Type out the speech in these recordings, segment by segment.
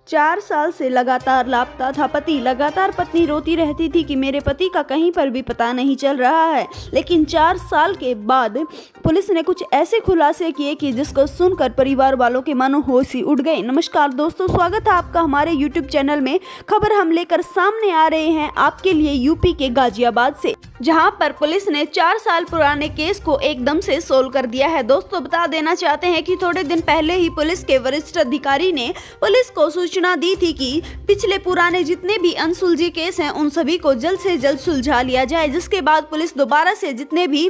4 साल से लगातार लापता था पति। लगातार पत्नी रोती रहती थी कि मेरे पति का कहीं पर भी पता नहीं चल रहा है। लेकिन 4 साल के बाद पुलिस ने कुछ ऐसे खुलासे किए कि जिसको सुनकर परिवार वालों के मानो होश ही उड़ गए। नमस्कार दोस्तों, स्वागत है आपका हमारे YouTube चैनल में। खबर हम लेकर सामने आ रहे हैं आपके लिए यूपी के गाजियाबाद से, जहां पर पुलिस ने 4 साल पुराने केस को एकदम से सोल्व कर दिया है। दोस्तों बता देना चाहते हैं कि थोड़े दिन पहले ही पुलिस के वरिष्ठ अधिकारी ने पुलिस को सूचना दी थी कि पिछले पुराने जितने भी अनसुलझे केस हैं उन सभी को जल्द से जल्द सुलझा लिया जाए, जिसके बाद पुलिस दोबारा से जितने भी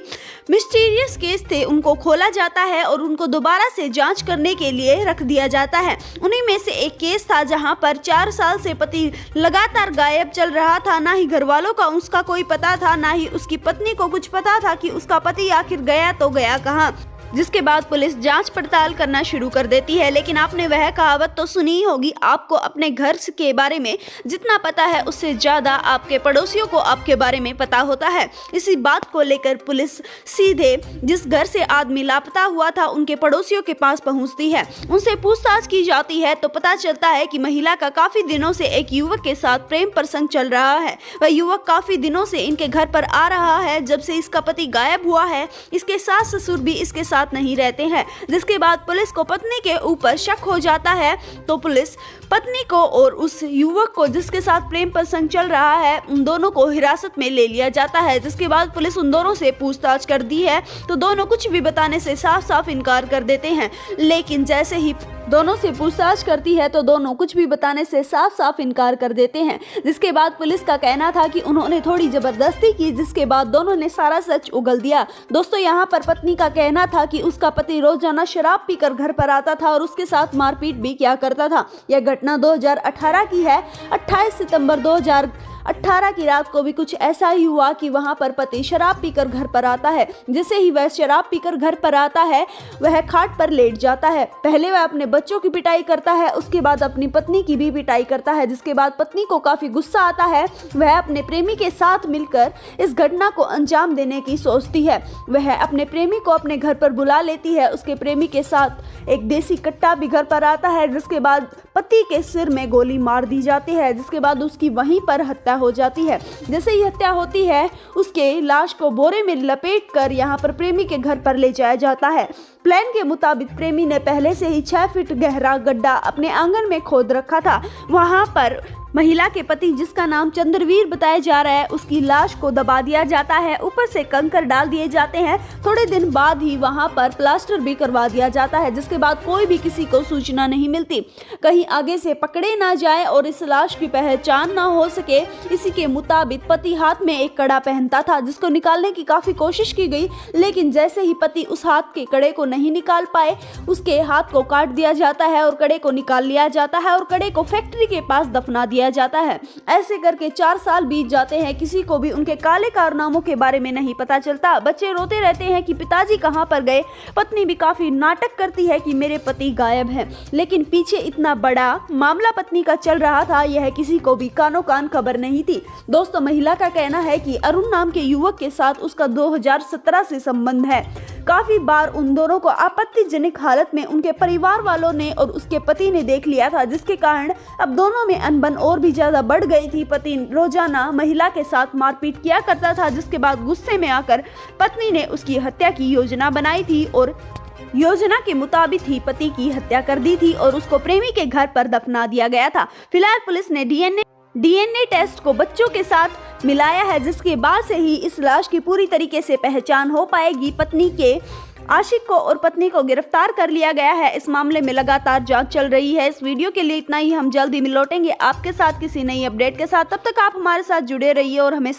मिस्टीरियस केस थे उनको खोला जाता है और उनको दोबारा से जांच करने के लिए रख दिया जाता है। उन्हीं में से एक केस था जहां पर 4 साल से पति लगातार गायब चल रहा था। ना ही घर वालों का उसका कोई पता था, ना ही उसकी पत्नी को कुछ पता था कि उसका पति आखिर गया तो गया कहां। जिसके बाद पुलिस जांच पड़ताल करना शुरू कर देती है। लेकिन आपने वह कहावत तो सुनी ही होगी, आपको अपने घर के बारे में जितना पता है उससे ज़्यादा आपके पड़ोसियों को आपके बारे में पता होता है। इसी बात को लेकर पुलिस सीधे जिस घर से आदमी लापता हुआ था उनके पड़ोसियों के पास पहुंचती है। उनसे पूछताछ की जाती है तो पता चलता है कि महिला का काफ़ी दिनों से एक युवक के साथ प्रेम प्रसंग चल रहा है। वह युवक काफ़ी दिनों से इनके घर पर आ रहा है। जब से इसका पति गायब हुआ है, इसके सास ससुर भी इसके साथ नहीं रहते हैं। जिसके बाद पुलिस को पत्नी के ऊपर शक हो जाता है, तो पुलिस पत्नी को और उस युवक को जिसके साथ प्रेम प्रसंग चल रहा है उन दोनों को हिरासत में ले लिया जाता है। जिसके बाद पुलिस उन दोनों से पूछताछ करती है तो दोनों कुछ भी बताने से साफ साफ इनकार कर देते हैं। लेकिन जैसे ही दोनों से पूछताछ करती है तो दोनों कुछ भी बताने से साफ साफ इनकार कर देते हैं। जिसके बाद पुलिस का कहना था कि उन्होंने थोड़ी जबरदस्ती की, जिसके बाद दोनों ने सारा सच उगल दिया। दोस्तों यहाँ पर पत्नी का कहना था कि उसका पति रोजाना शराब पीकर घर पर आता था और उसके साथ मारपीट भी किया करता था। यह घटना 2018 की है। 28 सितंबर 2018 की रात को भी कुछ ऐसा ही हुआ कि वहां पर पति शराब पीकर घर पर आता है। जैसे ही वह शराब पीकर घर पर आता है वह खाट पर लेट जाता है। पहले वह अपने बच्चों की पिटाई करता है, उसके बाद अपनी पत्नी की भी पिटाई करता है। जिसके बाद पत्नी को काफी गुस्सा आता है। वह अपने प्रेमी के साथ मिलकर इस घटना को अंजाम देने की सोचती है। वह अपने प्रेमी को अपने घर पर बुला लेती है। उसके प्रेमी के साथ एक देसी कट्टा भी घर पर आता है। जिसके बाद पति के सिर में गोली मार दी जाती है। जिसके बाद उसकी वहीं पर हत्या हो जाती है। जैसे ही हत्या होती है उसके लाश को बोरे में लपेटकर यहाँ पर प्रेमी के घर पर ले जाया जाता है। प्लान के मुताबिक प्रेमी ने पहले से ही 6 फीट गहरा गड्ढा अपने आंगन में खोद रखा था। वहां पर महिला के पति, जिसका नाम चंद्रवीर बताया जा रहा है, उसकी लाश को दबा दिया जाता है। ऊपर से कंकर डाल दिए जाते हैं। थोड़े दिन बाद ही वहां पर प्लास्टर भी करवा दिया जाता है। जिसके बाद कोई भी किसी को सूचना नहीं मिलती, कहीं आगे से पकड़े ना जाए और इस लाश की पहचान ना हो सके। इसी के मुताबिक पति हाथ में एक कड़ा पहनता था, जिसको निकालने की काफी कोशिश की गई। लेकिन जैसे ही पति उस हाथ के कड़े को नहीं निकाल पाए, उसके हाथ को काट दिया जाता है और कड़े को निकाल लिया जाता है और कड़े को फैक्ट्री के पास दफना दिया जाता है। ऐसे करके 4 साल बीत जाते हैं। किसी को भी उनके काले कारनामों के बारे में नहीं पता चलता। बच्चे रोते रहते हैं कि पिताजी कहां पर गए। पत्नी भी काफी नाटक करती है कि मेरे पति गायब हैं। लेकिन पीछे इतना बड़ा मामला पत्नी का चल रहा था, यह किसी को भी कानो कान खबर नहीं थी। दोस्तों महिला का कहना है कि अरुण नाम के युवक के साथ उसका 2017 से संबंध है। काफी बार उन दोनों को आपत्तिजनक हालत में उनके परिवार वालों ने और उसके पति ने देख लिया था, जिसके कारण अब दोनों में अनबन और भी ज्यादा बढ़ गई थी। पति रोजाना महिला के साथ मारपीट किया करता था। जिसके बाद गुस्से में आकर पत्नी ने उसकी हत्या की योजना बनाई थी और योजना के मुताबिक ही पति की हत्या कर दी थी और उसको प्रेमी के घर पर दफना दिया गया था। फिलहाल पुलिस ने डीएनए टेस्ट को बच्चों के साथ मिलाया है, जिसके बाद से ही इस लाश की पूरी तरीके से पहचान हो पाएगी। पत्नी के आशिक को और पत्नी को गिरफ्तार कर लिया गया है। इस मामले में लगातार जांच चल रही है। इस वीडियो के लिए इतना ही। हम जल्दी मिल लौटेंगे आपके साथ किसी नई अपडेट के साथ। तब तक आप हमारे साथ जुड़े रहिए और हमें